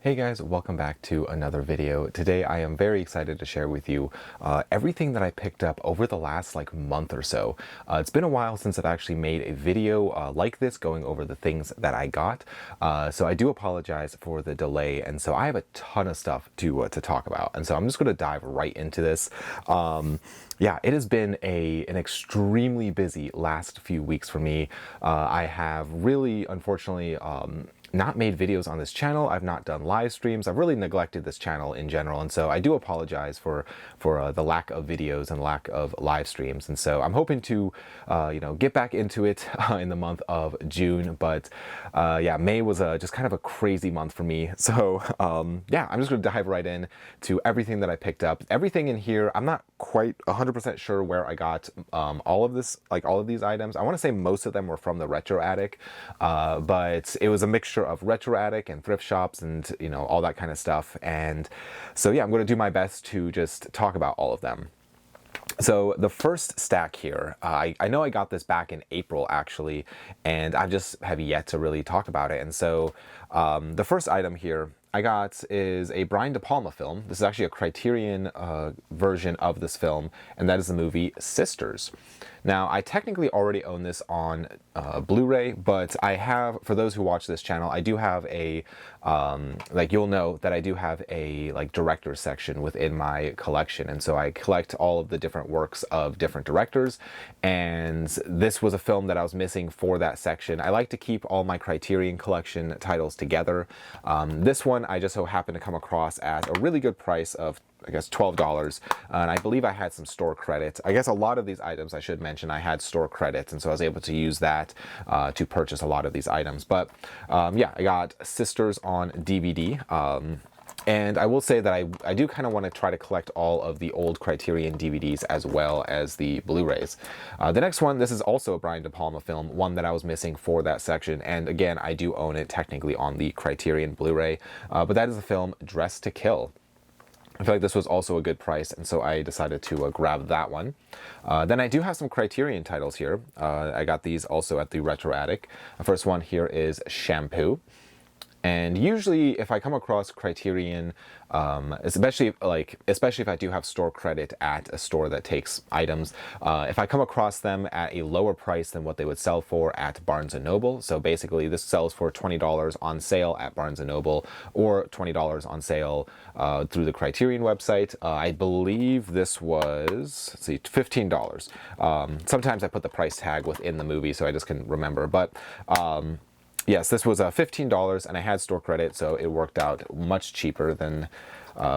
Hey guys, welcome back to another video. Today I am very excited to share with you everything that I picked up over the last month or so. It's been a while since I've actually made a video like this going over the things that I got. So I do apologize for the delay, and so I have a ton of stuff to talk about. And so I'm just going to dive right into this. Yeah, it has been an extremely busy last few weeks for me. I have really, unfortunately, not made videos on this channel. I've not done live streams. I've really neglected this channel in general, and so I do apologize for the lack of videos and lack of live streams. And so I'm hoping to get back into it in the month of June. But yeah, May was just kind of a crazy month for me. So yeah, I'm just going to dive right in to everything that I picked up. Everything in here, I'm not quite 100% sure where I got all of this, all of these items. I want to say most of them were from the Retro Attic, but it was a mixture of Retro Attic and thrift shops and all that kind of stuff. And so yeah, I'm going to do my best to just talk about all of them. So the first stack here, I know I got this back in April actually, and I just have yet to really talk about it. And so the first item here I got is a Brian De Palma film. This is actually a Criterion version of this film, and that is the movie Sisters. Now, I technically already own this on Blu-ray, but I have, for those who watch this channel, I do have a, you'll know that I do have a director's section within my collection, and so I collect all of the different works of different directors, and this was a film that I was missing for that section. I like to keep all my Criterion collection titles together. This one I just so happened to come across at a really good price of, I guess, $12, and I believe I had some store credit. I guess a lot of these items, I should mention, I had store credit, and so I was able to use that to purchase a lot of these items. But yeah, I got Sisters on DVD. And I will say that I do kind of want to try to collect all of the old Criterion DVDs as well as the Blu-rays. The next one, this is also a Brian De Palma film, one that I was missing for that section. And again, I do own it technically on the Criterion Blu-ray, but that is the film Dress to Kill. I feel like this was also a good price, and so I decided to grab that one. Then I do have some Criterion titles here. I got these also at the Retro Attic. The first one here is Shampoo. And usually if I come across Criterion, especially if I do have store credit at a store that takes items, if I come across them at a lower price than what they would sell for at Barnes & Noble, so basically this sells for $20 on sale at Barnes & Noble or $20 on sale through the Criterion website. I believe this was, let's see, $15. Sometimes I put the price tag within the movie so I just can remember, but yes, this was $15, and I had store credit, so it worked out much cheaper than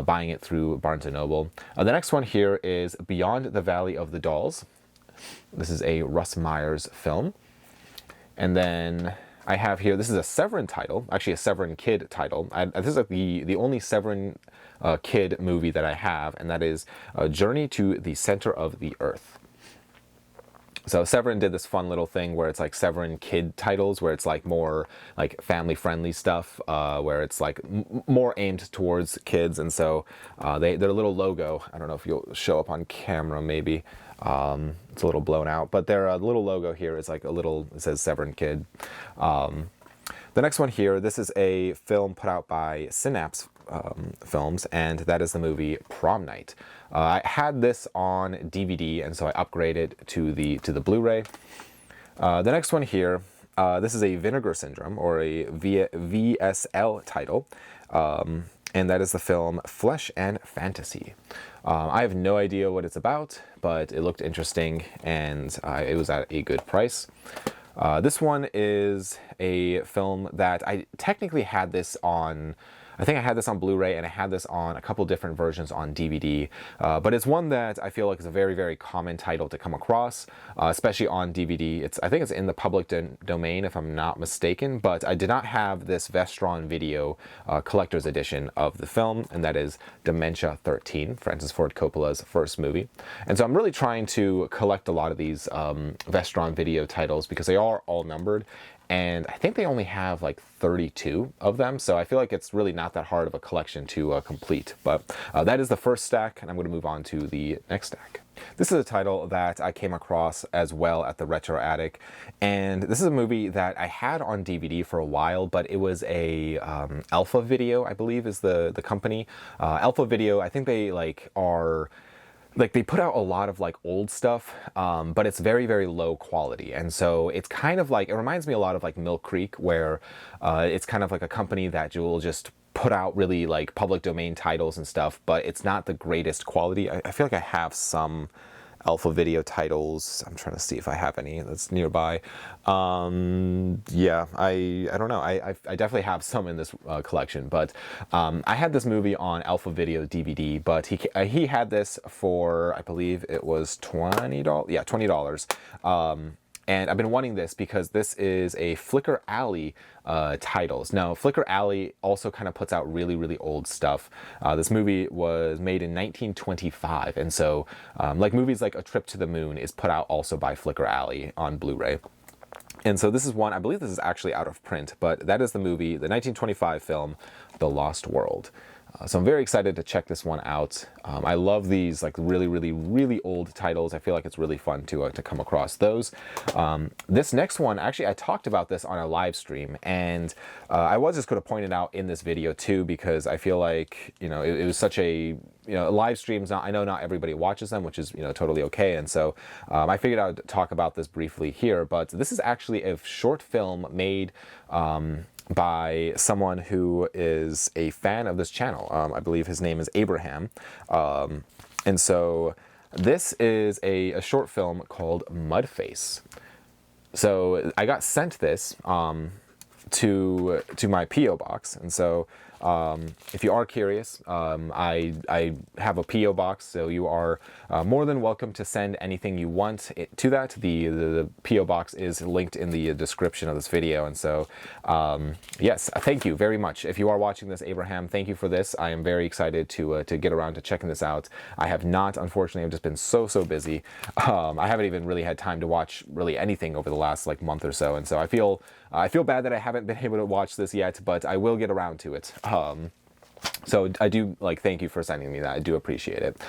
buying it through Barnes & Noble. The next one here is Beyond the Valley of the Dolls. This is a Russ Meyer's film. And then I have here, this is a Severin title, actually a Severin Kid title. This is the only Severin Kid movie that I have, and that is Journey to the Center of the Earth. So Severin did this fun little thing where it's Severin Kid titles, where it's more family-friendly stuff, where it's more aimed towards kids. And so their little logo, I don't know if you'll show up on camera maybe, it's a little blown out, but their little logo here is it says Severin Kid. The next one here, this is a film put out by Synapse Films, and that is the movie Prom Night. I had this on DVD, and so I upgraded to the Blu-ray. The next one here, this is a Vinegar Syndrome, or a VSL title, and that is the film Flesh and Fantasy. I have no idea what it's about, but it looked interesting, and it was at a good price. This one is a film that I technically had this on, I think I had this on Blu-ray, and I had this on a couple different versions on DVD, but it's one that I feel like is a very, very common title to come across, especially on DVD. I think it's in the public domain, if I'm not mistaken, but I did not have this Vestron Video collector's edition of the film, and that is Dementia 13, Francis Ford Coppola's first movie. And so I'm really trying to collect a lot of these Vestron Video titles because they are all numbered, and I think they only have like 32 of them, so I feel like it's really not that hard of a collection to complete. But that is the first stack, and I'm going to move on to the next stack. This is a title that I came across as well at the Retro Attic, and this is a movie that I had on DVD for a while, but it was a Alpha Video, I believe is the company. Alpha Video, I think they they put out a lot of like old stuff, but it's very, very low quality. And so it's kind of like, it reminds me a lot of like Mill Creek, where it's kind of like a company that will just put out really like public domain titles and stuff, but it's not the greatest quality. I feel like I have some Alpha Video titles. I'm trying to see if I have any that's nearby. Yeah, I don't know. I definitely have some in this collection, but I had this movie on Alpha Video DVD, but he had this for, I believe it was $20. Yeah, $20. And I've been wanting this because this is a Flickr Alley titles. Now, Flickr Alley also kind of puts out really, really old stuff. This movie was made in 1925, and so like movies like A Trip to the Moon is put out also by Flickr Alley on Blu-ray. And so this is one, I believe this is actually out of print, but that is the movie, the 1925 film, The Lost World. So I'm very excited to check this one out. I love these like really, really, really old titles. I feel like it's really fun to come across those. This next one, actually, I talked about this on a live stream, and I was just going to point it out in this video too, because I feel like, you know, it was such a, you know, live streams, I know not everybody watches them, which is, you know, totally okay. And so I figured I would talk about this briefly here, but this is actually a short film made by someone who is a fan of this channel. I believe his name is Abraham. And so this is a short film called Mudface. So I got sent this to my P.O. box, and so if you are curious, I have a P.O. box, so you are more than welcome to send anything you want to that. The P.O. box is linked in the description of this video, and so yes, thank you very much. If you are watching this, Abraham, thank you for this. I am very excited to get around to checking this out. I have not, unfortunately, I've just been so busy. I haven't even really had time to watch really anything over the last like month or so, and so I feel bad that I haven't been able to watch this yet, but I will get around to it. So I do thank you for sending me that. I do appreciate it.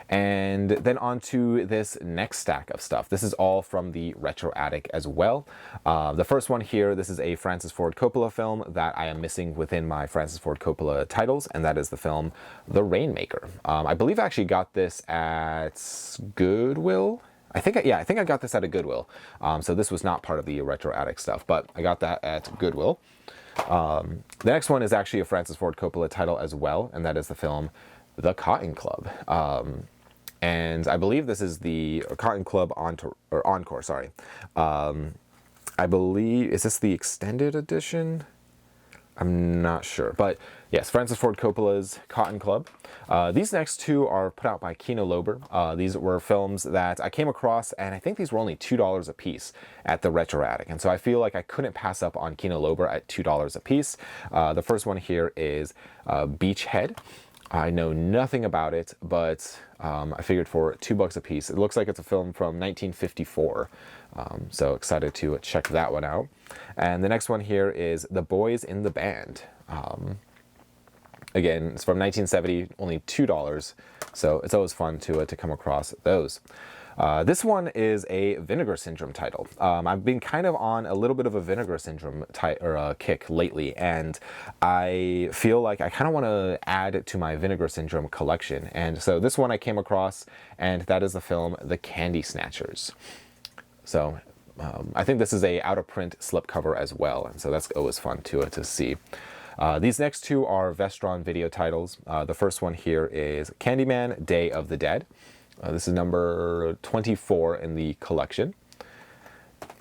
And then on to this next stack of stuff. This is all from the Retro Attic as well. The first one here, this is a Francis Ford Coppola film that I am missing within my Francis Ford Coppola titles, and that is the film The Rainmaker. I believe I actually got this at Goodwill. I think I got this at a Goodwill. So this was not part of the Retro Attic stuff, but I got that at Goodwill. The next one is actually a Francis Ford Coppola title as well, and that is the film The Cotton Club. And I believe this is the Cotton Club Encore, sorry. I believe, is this the extended edition? I'm not sure, but yes, Francis Ford Coppola's Cotton Club. These next two are put out by Kino Lorber. These were films that I came across, and I think these were only $2 a piece at the Retro Attic, and so I feel like I couldn't pass up on Kino Lorber at $2 a piece. The first one here is Beachhead. I know nothing about it, but I figured for $2 a piece. It looks like it's a film from 1954. So excited to check that one out. And the next one here is The Boys in the Band. Again, it's from 1970, only $2. So it's always fun to come across those. This one is a Vinegar Syndrome title. I've been kind of on a little bit of a Vinegar Syndrome kick lately, and I feel like I kind of want to add it to my Vinegar Syndrome collection. And so this one I came across, and that is the film The Candy Snatchers. So I think this is a out-of-print slipcover as well, and so that's always fun to see. These next two are Vestron video titles. The first one here is Candyman, Day of the Dead. This is number 24 in the collection.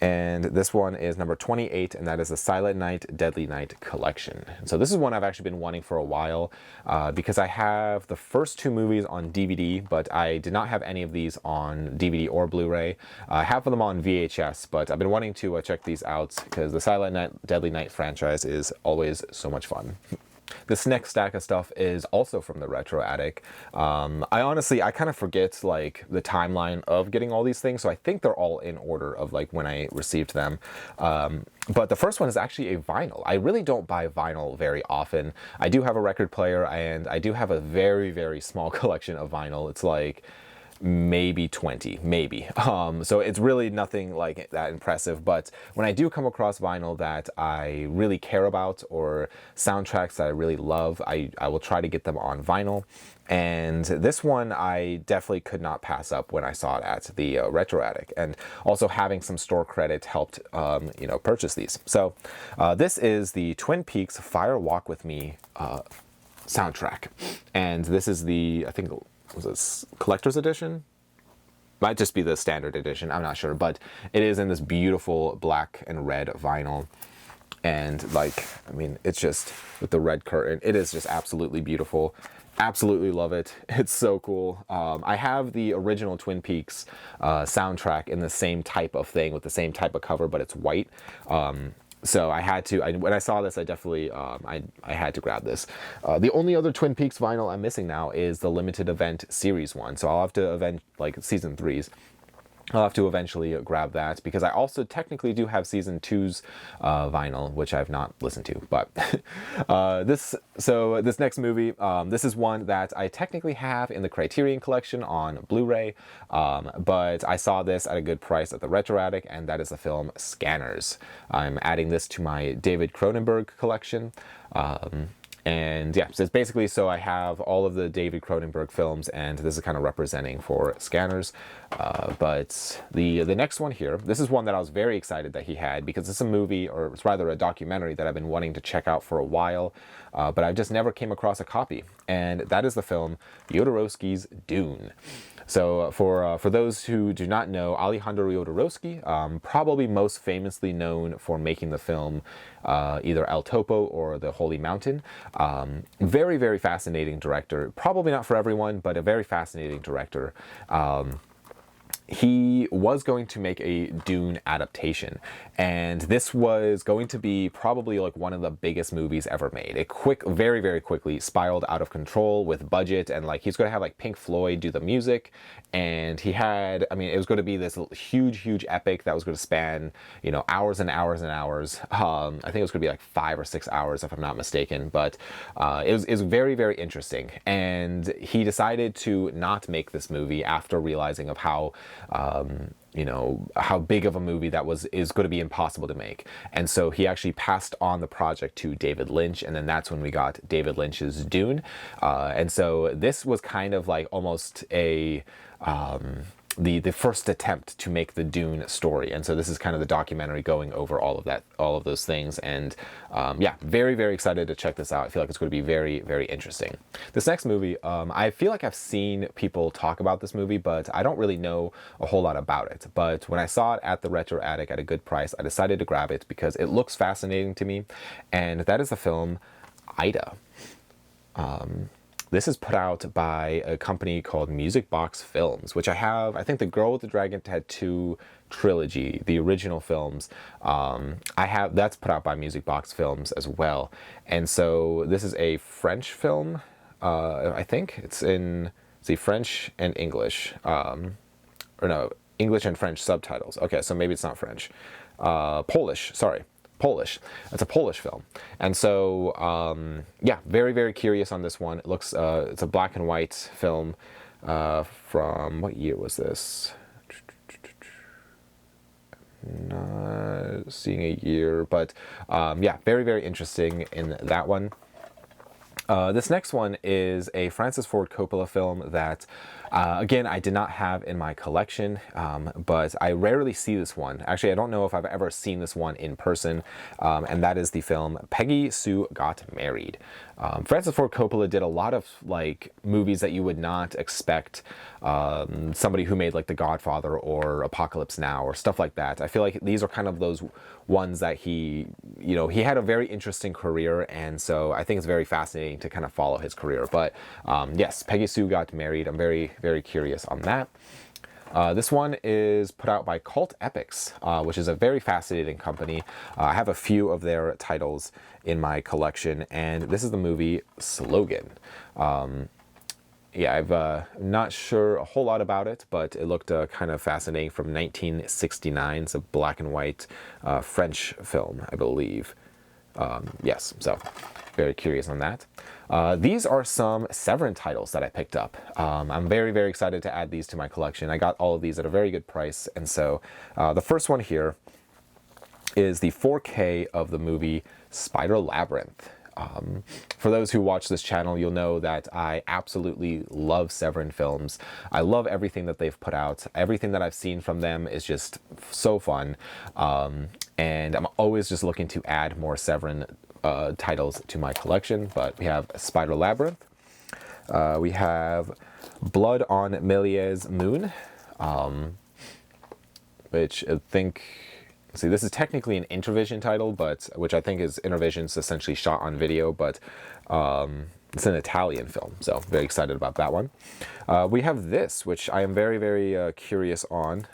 And this one is number 28, and that is the Silent Night, Deadly Night collection. So this is one I've actually been wanting for a while because I have the first two movies on DVD, but I did not have any of these on DVD or Blu-ray. I have them on VHS, but I've been wanting to check these out because the Silent Night, Deadly Night franchise is always so much fun. This next stack of stuff is also from the Retro Attic. I kind of forget like the timeline of getting all these things, so I think they're all in order of like when I received them. But the first one is actually a vinyl. I really don't buy vinyl very often. I do have a record player, and I do have a very, very small collection of vinyl. It's like maybe 20, maybe. So it's really nothing like that impressive, but when I do come across vinyl that I really care about or soundtracks that I really love, I will try to get them on vinyl. And this one I definitely could not pass up when I saw it at the Retro Attic, and also having some store credit helped purchase these. So this is the Twin Peaks Fire Walk With Me soundtrack, and this is the, I think, was this collector's edition? Might just be the standard edition, I'm not sure, but it is in this beautiful black and red vinyl. And like, I mean, it's just with the red curtain, it is just absolutely beautiful. Absolutely love it. It's so cool. I have the original Twin Peaks soundtrack in the same type of thing with the same type of cover, but it's white. So I had to, when I saw this, I definitely, I had to grab this. The only other Twin Peaks vinyl I'm missing now is the limited event series one. So I'll have to like season 3's. I'll have to eventually grab that, because I also technically do have season 2's vinyl, which I've not listened to. But this next movie, this is one that I technically have in the Criterion collection on Blu-ray, but I saw this at a good price at the Retro Attic, and that is the film Scanners. I'm adding this to my David Cronenberg collection. And yeah, so it's basically, so I have all of the David Cronenberg films, and this is kind of representing for Scanners. But the next one here, this is one that I was very excited that he had, because it's a movie, or it's rather a documentary that I've been wanting to check out for a while, but I've just never came across a copy. And that is the film Jodorowsky's Dune. So for those who do not know, Alejandro Jodorowsky, probably most famously known for making the film either El Topo or The Holy Mountain. Very, very fascinating director. Probably not for everyone, but a very fascinating director. He was going to make a Dune adaptation, and this was going to be probably like one of the biggest movies ever made. It very, very quickly spiraled out of control with budget, and like he's going to have like Pink Floyd do the music, and he had, I mean, it was going to be this huge, huge epic that was going to span, hours and hours and hours. I think it was going to be like 5 or 6 hours if I'm not mistaken, but it was very, very interesting. And he decided to not make this movie after realizing of how how big of a movie that is going to be impossible to make. And so he actually passed on the project to David Lynch, and then that's when we got David Lynch's Dune. And so this was kind of like almost a the first attempt to make the Dune story. And so this is kind of the documentary going over all of those things. And yeah, very, very excited to check this out. I feel like it's going to be very, very interesting. This next movie, I feel like I've seen people talk about this movie, but I don't really know a whole lot about it. But when I saw it at the Retro Attic at a good price, I decided to grab it because it looks fascinating to me. And that is the film Ida. This is put out by a company called Music Box Films, which I have. I think The Girl with the Dragon Tattoo trilogy, the original films, that's put out by Music Box Films as well. And so this is a French film. I think it's French and English, or no, English and French subtitles. Okay, so maybe it's not French. Polish, sorry. Polish. It's a Polish film. And so, yeah, very, very curious on this one. It looks, it's a black and white film from, what year was this? Not seeing a year, but yeah, very, very interesting in that one. This next one is a Francis Ford Coppola film that, again, I did not have in my collection, but I rarely see this one. Actually, I don't know if I've ever seen this one in person, and that is the film Peggy Sue Got Married. Francis Ford Coppola did a lot of like movies that you would not expect somebody who made like The Godfather or Apocalypse Now or stuff like that. I feel like these are kind of those ones that he had a very interesting career, and so I think it's very fascinating to kind of follow his career. But yes, Peggy Sue Got Married. I'm very, very curious on that. This one is put out by Cult Epics, which is a very fascinating company. I have a few of their titles in my collection, and this is the movie Slogan. Yeah, I'm not sure a whole lot about it, but it looked kind of fascinating, from 1969. It's a black and white French film, I believe. Yes, so very curious on that. These are some Severin titles that I picked up. I'm very, very excited to add these to my collection. I got all of these at a very good price, and so the first one here is the 4K of the movie Spider Labyrinth. For those who watch this channel, you'll know that I absolutely love Severin films. I love everything that they've put out. Everything that I've seen from them is just so fun. And I'm always just looking to add more Severin titles to my collection. But we have Spider Labyrinth. We have Blood on Méliès Moon, which I think... See, this is technically an Intervision title, but which I think is Intervision's essentially shot on video, but it's an Italian film, so very excited about that one. We have this, which I am very, very curious on.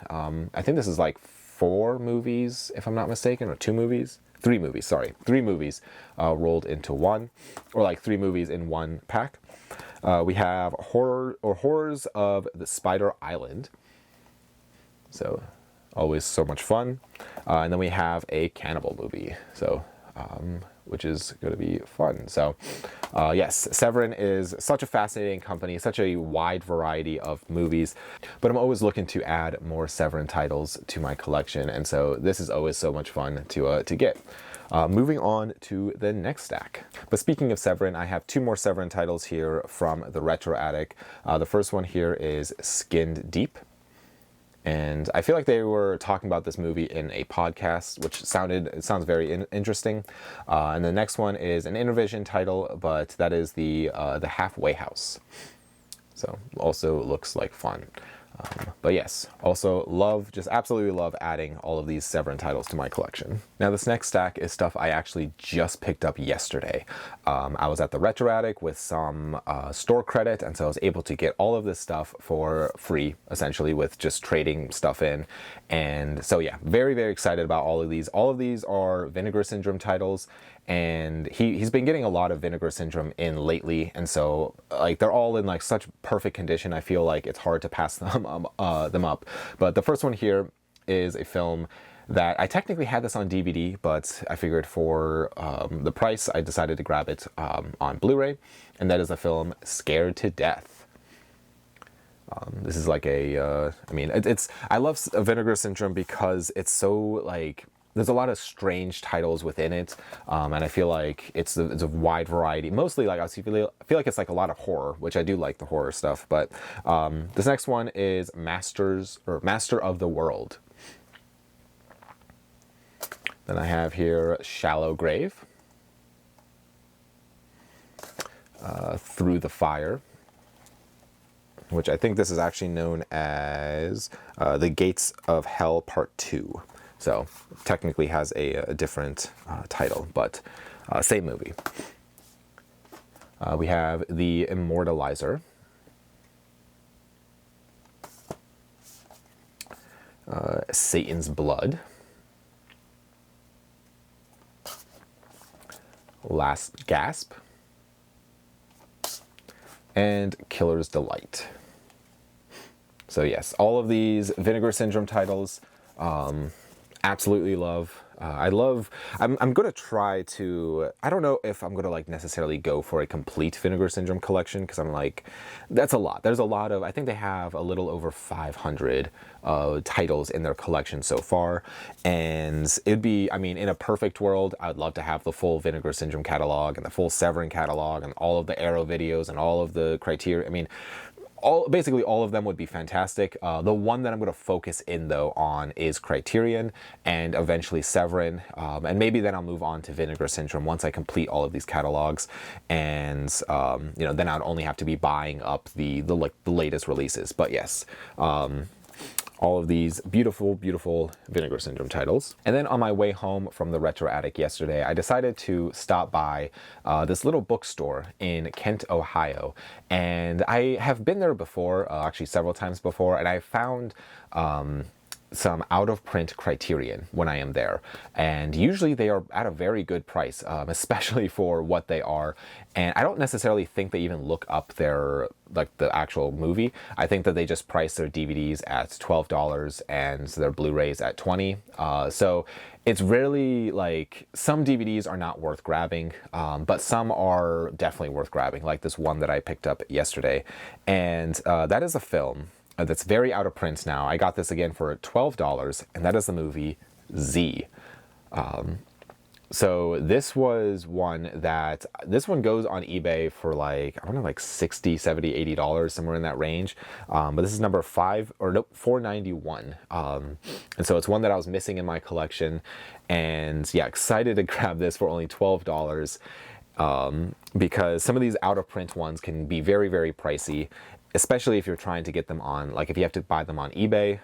I think this is like 4 movies, if I'm not mistaken, or 2 movies? 3 movies, sorry. 3 movies rolled into one, or like 3 movies in one pack. We have Horrors of the Spider Island. So... always so much fun. And then we have a cannibal movie, so which is going to be fun. So yes, Severin is such a fascinating company, such a wide variety of movies, but I'm always looking to add more Severin titles to my collection, and so this is always so much fun to get. Moving on to the next stack. But speaking of Severin, I have 2 more Severin titles here from the Retro Attic. The first one here is Skinned Deep. And I feel like they were talking about this movie in a podcast, which sounds very interesting. And the next one is an Intervision title, but that is the Halfway House. So also looks like fun. But yes, also just absolutely love adding all of these Severin titles to my collection. Now this next stack is stuff I actually just picked up yesterday. I was at the Retro Attic with some store credit, and so I was able to get all of this stuff for free, essentially, with just trading stuff in. And so yeah, very, very excited about all of these. All of these are Vinegar Syndrome titles, and he's been getting a lot of Vinegar Syndrome in lately, and so like they're all in like such perfect condition. I feel like it's hard to pass them up. But the first one here is a film that I technically had this on DVD, but I figured for the price, I decided to grab it on Blu-ray, and that is the film Scared to Death. This is like a, I mean, I love Vinegar Syndrome because it's so like, there's a lot of strange titles within it, and I feel like it's a wide variety. Mostly, like I feel like it's like a lot of horror, which I do like the horror stuff. But this next one is Master of the World. Then I have here Shallow Grave, Through the Fire, which I think this is actually known as The Gates of Hell Part 2. So technically has a different title, but same movie. We have The Immortalizer, Satan's Blood, Last Gasp, and Killer's Delight. So yes, all of these Vinegar Syndrome titles, absolutely love. I'm going to try to, I don't know if I'm going to like necessarily go for a complete Vinegar Syndrome collection, because I'm like, that's a lot. There's a lot of, I think they have a little over 500 titles in their collection so far. And it'd be, I mean, in a perfect world, I'd love to have the full Vinegar Syndrome catalog and the full Severin catalog and all of the Arrow videos and all of the Criterion. I mean, basically all of them would be fantastic. The one that I'm going to focus in though on is Criterion and eventually Severin, and maybe then I'll move on to Vinegar Syndrome once I complete all of these catalogs, and you know, then I'd only have to be buying up the latest releases. But yes, all all of these beautiful, beautiful Vinegar Syndrome titles. And then on my way home from the Retro Attic yesterday, I decided to stop by this little bookstore in Kent, Ohio. And I have been there before, actually several times before, and I found some out-of-print Criterion when I am there, and usually they are at a very good price, especially for what they are. And I don't necessarily think they even look up their, like, the actual movie. I think that they just price their DVDs at $12 and their Blu-rays at $20. So it's really like, some DVDs are not worth grabbing, but some are definitely worth grabbing, like this one that I picked up yesterday. And that is a film that's very out of print now. I got this again for $12, and that is the movie Z. So this was one that, this one goes on eBay for like, I don't know, like $60, $70, $80, somewhere in that range. But this is number 491. And so it's one that I was missing in my collection, and yeah, excited to grab this for only $12. Because some of these out of print ones can be very, very pricey, especially if you're trying to get them on, like if you have to buy them on eBay.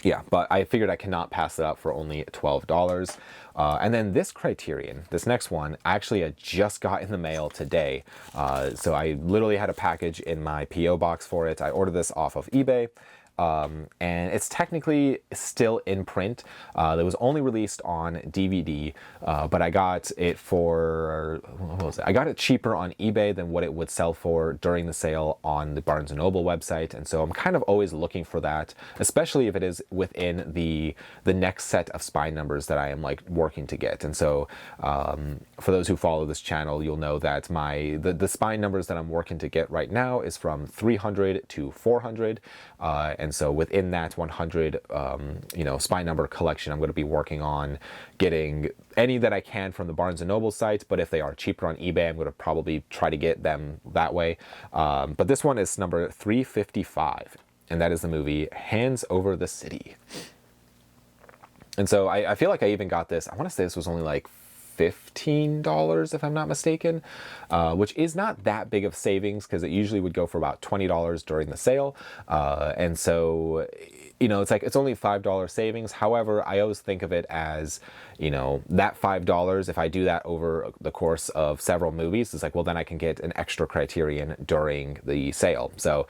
Yeah, but I figured I cannot pass it up for only $12. And then this Criterion, this next one, actually I just got in the mail today. So I literally had a package in my PO box for it. I ordered this off of eBay. And it's technically still in print. It was only released on DVD, but I got it for, what was it? I got it cheaper on eBay than what it would sell for during the sale on the Barnes & Noble website. And so I'm kind of always looking for that, especially if it is within the next set of spine numbers that I am like working to get. And so for those who follow this channel, you'll know that the spine numbers that I'm working to get right now is from 300 to 400. And so within that 100, spine number collection, I'm going to be working on getting any that I can from the Barnes & Noble site. But if they are cheaper on eBay, I'm going to probably try to get them that way. But this one is number 355, and that is the movie Hands Over the City. And so I feel like I even got this, I want to say this was only like $15 if I'm not mistaken, which is not that big of savings because it usually would go for about $20 during the sale. And so, it's like, it's only $5 savings. However, I always think of it as, that $5, if I do that over the course of several movies, it's like, well, then I can get an extra Criterion during the sale. So,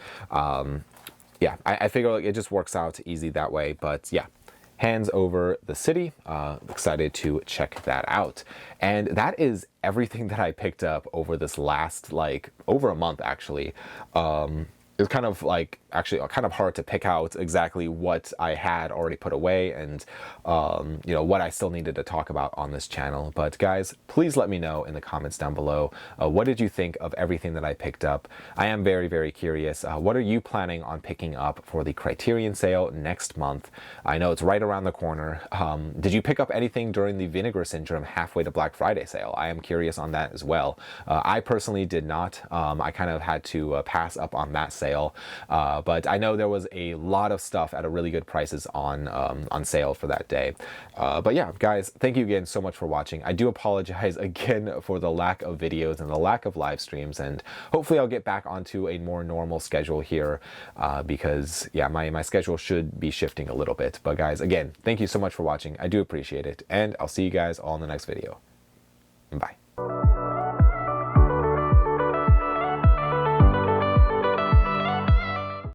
yeah, I figure like it just works out easy that way, but yeah. Hands Over the City. Excited to check that out. And that is everything that I picked up over this last, like, over a month actually. It was kind of like, actually kind of hard to pick out exactly what I had already put away and, what I still needed to talk about on this channel. But guys, please let me know in the comments down below, what did you think of everything that I picked up? I am very, very curious. What are you planning on picking up for the Criterion sale next month? I know it's right around the corner. Did you pick up anything during the Vinegar Syndrome halfway to Black Friday sale? I am curious on that as well. I personally did not. I kind of had to pass up on that sale. But I know there was a lot of stuff at a really good prices on sale for that day. But yeah, guys, thank you again so much for watching. I do apologize again for the lack of videos and the lack of live streams, and hopefully I'll get back onto a more normal schedule here because yeah, my schedule should be shifting a little bit. But guys, again, thank you so much for watching. I do appreciate it, and I'll see you guys all in the next video. Bye.